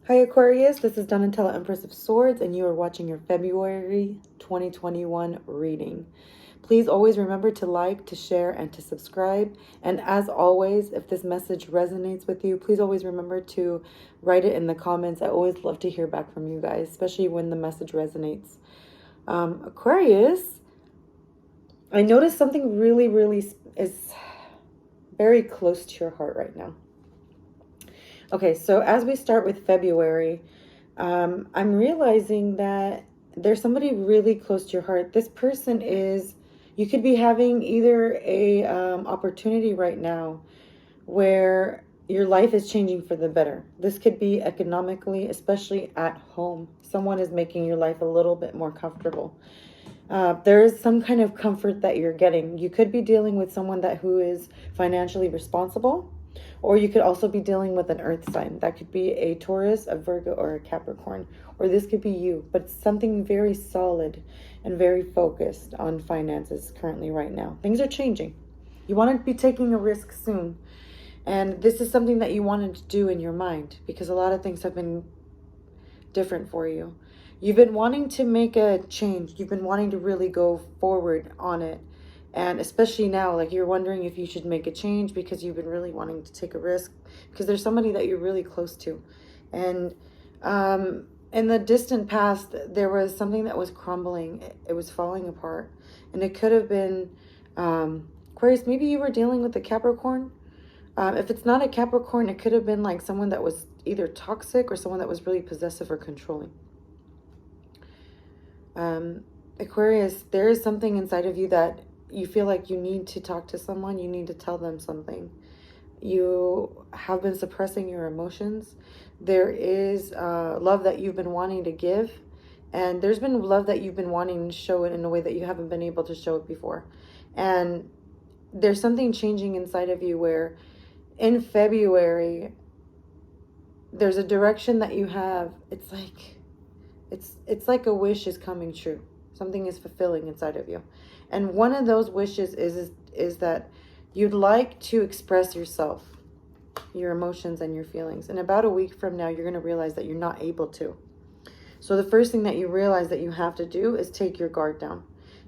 Hi Aquarius, this is Donatella, Empress of Swords, and you are watching your February 2021 reading. Please always remember to like, to share, and to subscribe. And as always, if this message resonates with you, please always remember to write it in the comments. I always love to hear back from you guys, especially when the message resonates. Aquarius, I noticed something really is very close to your heart right now. Okay, so as we start with February, I'm realizing that there's somebody really close to your heart. This person is, you could be having either a opportunity right now where your life is changing for the better. This could be economically, especially at home. Someone is making your life a little bit more comfortable. There is some kind of comfort that you're getting. You could be dealing with someone who is financially responsible, or you could also be dealing with an earth sign. That could be a Taurus, a Virgo, or a Capricorn. Or this could be you, but something very solid and very focused on finances currently right now. Things are changing. You want to be taking a risk soon. And this is something that you wanted to do in your mind because a lot of things have been different for you. You've been wanting to make a change. You've been wanting to really go forward on it. And especially now, like you're wondering if you should make a change because you've been really wanting to take a risk because there's somebody that you're really close to. And in the distant past, there was something that was crumbling. It was falling apart. And it could have been, Aquarius, maybe you were dealing with a Capricorn. If it's not a Capricorn, it could have been like someone that was either toxic or someone that was really possessive or controlling. Aquarius, there is something inside of you that you feel like you need to talk to someone. You need to tell them something. You have been suppressing your emotions. There is love that you've been wanting to give. And there's been love that you've been wanting to show it in a way that you haven't been able to show it before. And there's something changing inside of you where in February, there's a direction that you have. It's like a wish is coming true. Something is fulfilling inside of you. And one of those wishes is that you'd like to express yourself, your emotions and your feelings. And about a week from now, you're going to realize that you're not able to. So the first thing that you realize that you have to do is take your guard down.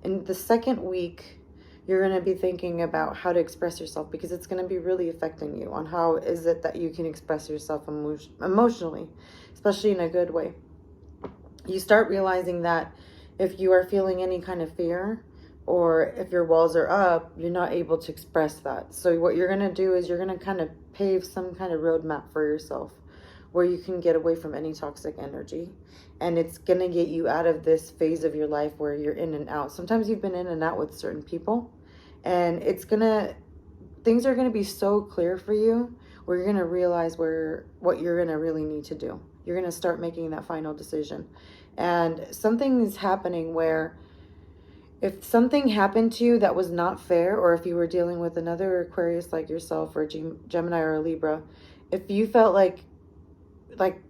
In the second week, you're going to be thinking about how to express yourself because it's going to be really affecting you on how is it that you can express yourself emotionally, especially in a good way. You start realizing that if you are feeling any kind of fear or if your walls are up, you're not able to express that. So what you're going to do is you're going to kind of pave some kind of roadmap for yourself where you can get away from any toxic energy. And it's going to get you out of this phase of your life where you're in and out. Sometimes you've been in and out with certain people. And things are going to be so clear for you where you're going to realize what you're going to really need to do. You're going to start making that final decision. And something is happening where if something happened to you that was not fair, or if you were dealing with another Aquarius like yourself or Gemini or a Libra, if you felt like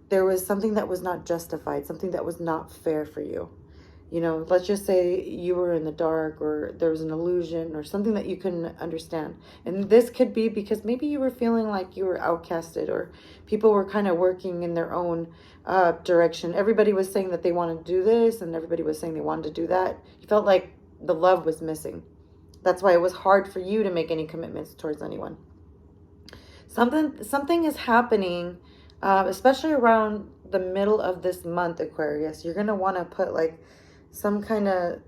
there was something that was not justified, something that was not fair for you, you know, let's just say you were in the dark or there was an illusion or something that you couldn't understand. And this could be because maybe you were feeling like you were outcasted or people were kind of working in their own direction. Everybody was saying that they wanted to do this and everybody was saying they wanted to do that. You felt like the love was missing. That's why it was hard for you to make any commitments towards anyone. Something is happening, especially around the middle of this month, Aquarius. You're going to want to put like some kind of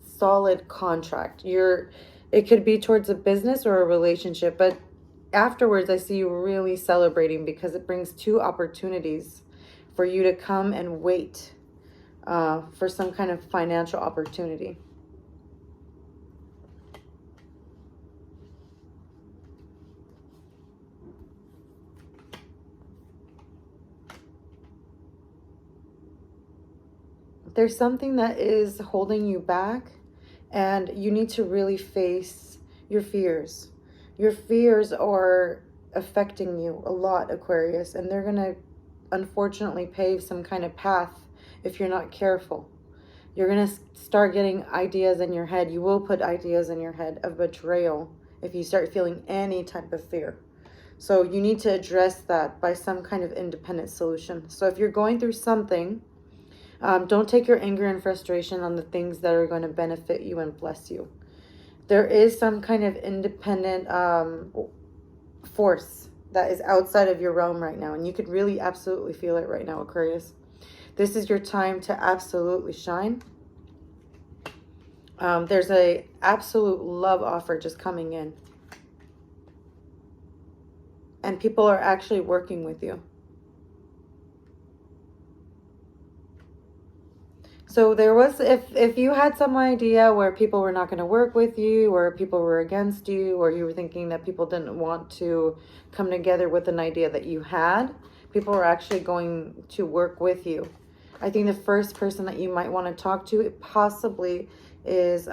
solid contract. It could be towards a business or a relationship, but afterwards I see you really celebrating because it brings two opportunities for you to come and wait for some kind of financial opportunity. There's something that is holding you back and you need to really face your fears. Your fears are affecting you a lot, Aquarius, and they're going to unfortunately pave some kind of path if you're not careful. You're going to start getting ideas in your head. You will put ideas in your head of betrayal if you start feeling any type of fear. So you need to address that by some kind of independent solution. So if you're going through something, don't take your anger and frustration on the things that are going to benefit you and bless you. There is some kind of independent force that is outside of your realm right now. And you could really absolutely feel it right now, Aquarius. This is your time to absolutely shine. There's a absolute love offer just coming in. And people are actually working with you. So there was, if you had some idea where people were not going to work with you, or people were against you, or you were thinking that people didn't want to come together with an idea that you had, people are actually going to work with you. I think the first person that you might want to talk to possibly is,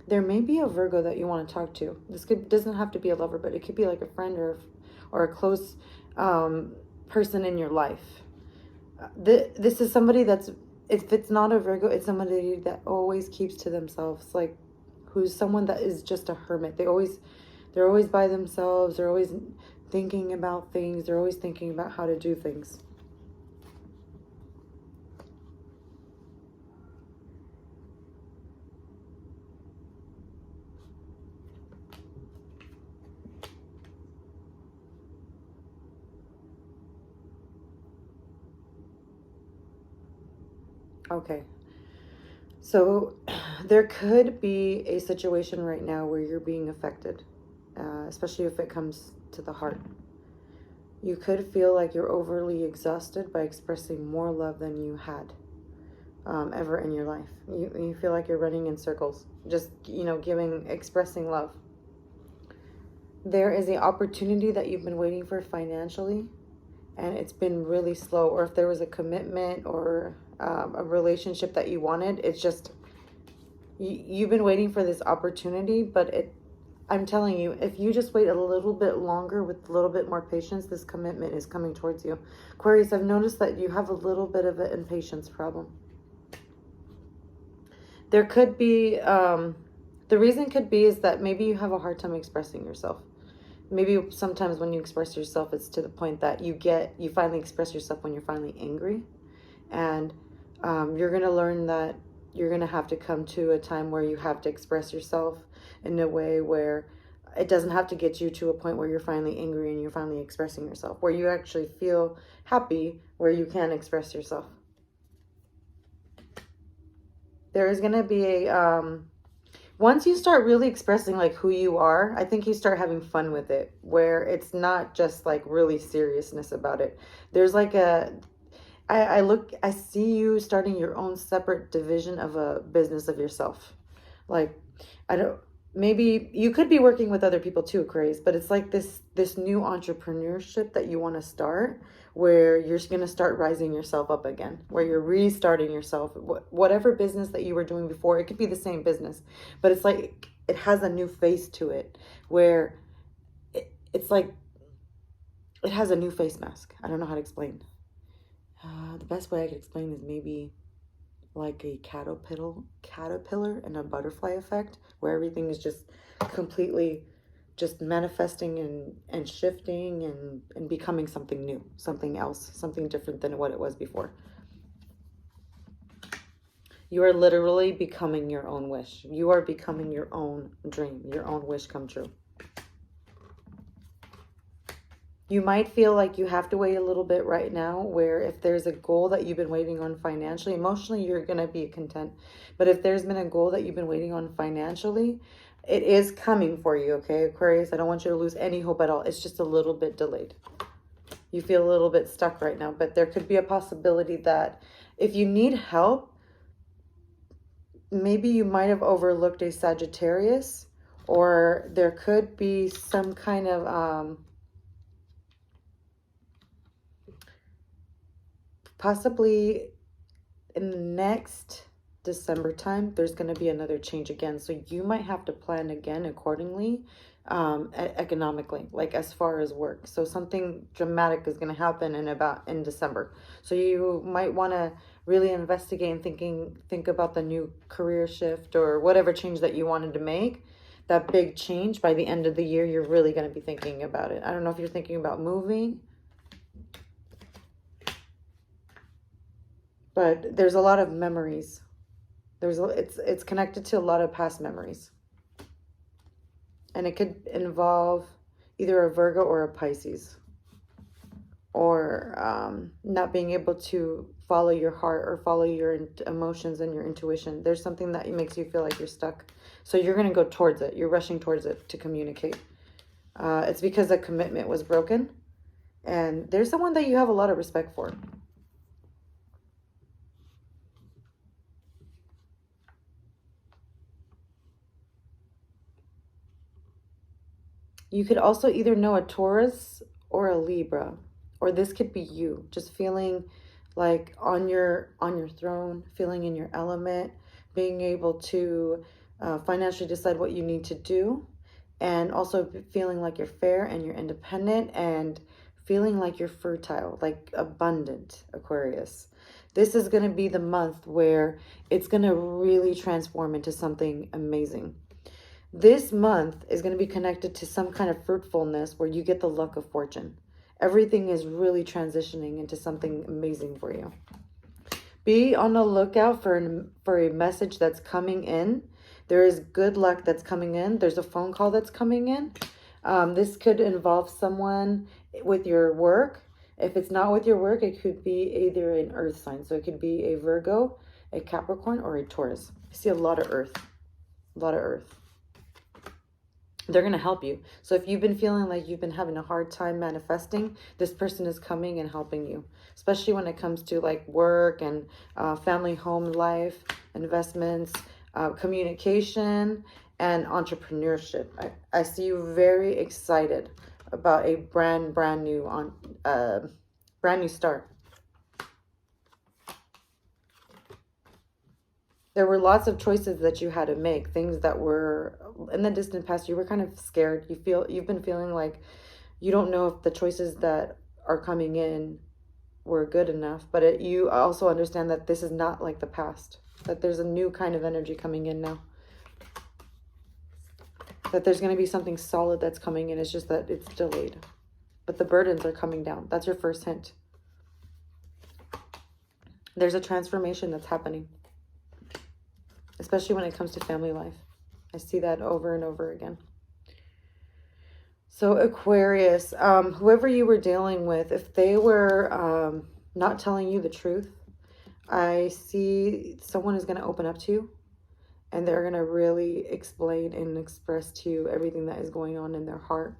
there may be a Virgo that you want to talk to. This doesn't have to be a lover, but it could be like a friend or a close person in your life. This is somebody that's, if it's not a Virgo, it's somebody that always keeps to themselves, like who's someone that is just a hermit. They're always by themselves. They're always thinking about things. They're always thinking about how to do things. Okay. So there could be a situation right now where you're being affected, especially if it comes to the heart. You could feel like you're overly exhausted by expressing more love than you had ever in your life. You feel like you're running in circles, just, expressing love. There is an opportunity that you've been waiting for financially, and it's been really slow. Or if there was a commitment or a relationship that you wanted, it's just, you've been waiting for this opportunity, but I'm telling you, if you just wait a little bit longer with a little bit more patience, this commitment is coming towards you. Aquarius, I've noticed that you have a little bit of an impatience problem. There could be, the reason could be is that maybe you have a hard time expressing yourself. Maybe sometimes when you express yourself, it's to the point that you finally express yourself when you're finally angry. And you're going to learn that you're going to have to come to a time where you have to express yourself in a way where it doesn't have to get you to a point where you're finally angry and you're finally expressing yourself, where you actually feel happy, where you can express yourself. There is going to be a, once you start really expressing like who you are, I think you start having fun with it, where it's not just like really seriousness about it. There's like I see you starting your own separate division of a business of yourself. Like, maybe you could be working with other people too, Aquarius, but it's like this new entrepreneurship that you want to start, where you're going to start rising yourself up again, where you're restarting yourself. Whatever business that you were doing before, it could be the same business, but it's like it has a new face to it, where it's like it has a new face mask. I don't know how to explain. The best way I could explain is maybe like a caterpillar and a butterfly effect, where everything is just completely just manifesting and shifting and becoming something new, something else, something different than what it was before. You are literally becoming your own wish. You are becoming your own dream, your own wish come true. You might feel like you have to wait a little bit right now, where if there's a goal that you've been waiting on financially, emotionally, you're going to be content. But if there's been a goal that you've been waiting on financially, it is coming for you, okay, Aquarius? I don't want you to lose any hope at all. It's just a little bit delayed. You feel a little bit stuck right now, but there could be a possibility that if you need help, maybe you might have overlooked a Sagittarius, or there could be some kind of... possibly in the next December time, there's going to be another change again. So you might have to plan again accordingly, economically, like as far as work. So something dramatic is going to happen in December. So you might want to really investigate and think about the new career shift or whatever change that you wanted to make. that big change by the end of the year, you're really going to be thinking about it. I don't know if you're thinking about moving, but there's a lot of memories. It's connected to a lot of past memories. And it could involve either a Virgo or a Pisces. Or not being able to follow your heart or follow your emotions and your intuition. There's something that makes you feel like you're stuck. So you're going to go towards it. You're rushing towards it to communicate. It's because a commitment was broken. And there's someone that you have a lot of respect for. You could also either know a Taurus or a Libra, or this could be you just feeling like on your throne, feeling in your element, being able to financially decide what you need to do, and also feeling like you're fair and you're independent and feeling like you're fertile, like abundant, Aquarius. This is going to be the month where it's going to really transform into something amazing. This month is going to be connected to some kind of fruitfulness where you get the luck of fortune. Everything is really transitioning into something amazing for you. Be on the lookout for a message that's coming in. There is good luck that's coming in. There's a phone call that's coming in. This could involve someone with your work. If it's not with your work, it could be either an earth sign. So it could be a Virgo, a Capricorn, or a Taurus. I see a lot of earth. A lot of earth. They're going to help you. So if you've been feeling like you've been having a hard time manifesting, this person is coming and helping you, especially when it comes to like work and family, home life, investments, communication, and entrepreneurship. I see you very excited about a brand new start. There were lots of choices that you had to make, things that were in the distant past. You were kind of scared. You've been feeling like you don't know if the choices that are coming in were good enough, but you also understand that this is not like the past, that there's a new kind of energy coming in now, that there's going to be something solid that's coming in. It's just that it's delayed, but the burdens are coming down. That's your first hint. There's a transformation that's happening, especially when it comes to family life. I see that over and over again. So Aquarius, whoever you were dealing with, if they were not telling you the truth, I see someone is going to open up to you, and they're going to really explain and express to you everything that is going on in their heart.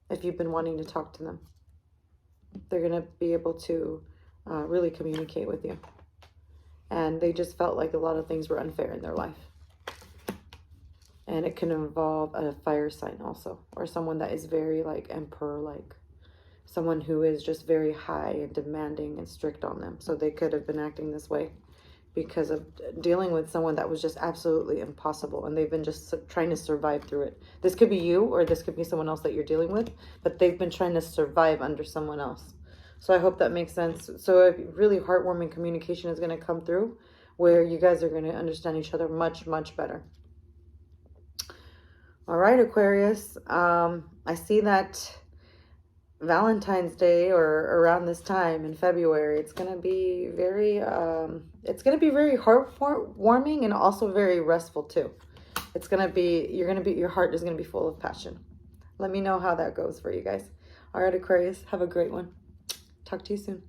If you've been wanting to talk to them, they're going to be able to really communicate with you. And they just felt like a lot of things were unfair in their life. And it can involve a fire sign also, or someone that is very like emperor-like, someone who is just very high and demanding and strict on them. So they could have been acting this way because of dealing with someone that was just absolutely impossible, and they've been just trying to survive through it. This could be you, or this could be someone else that you're dealing with, but they've been trying to survive under someone else. So I hope that makes sense. So a really heartwarming communication is going to come through where you guys are going to understand each other much, much better. All right, Aquarius. I see that Valentine's Day, or around this time in February, it's going to be very heartwarming and also very restful too. It's going to be, your heart is going to be full of passion. Let me know how that goes for you guys. All right, Aquarius, have a great one. Talk to you soon.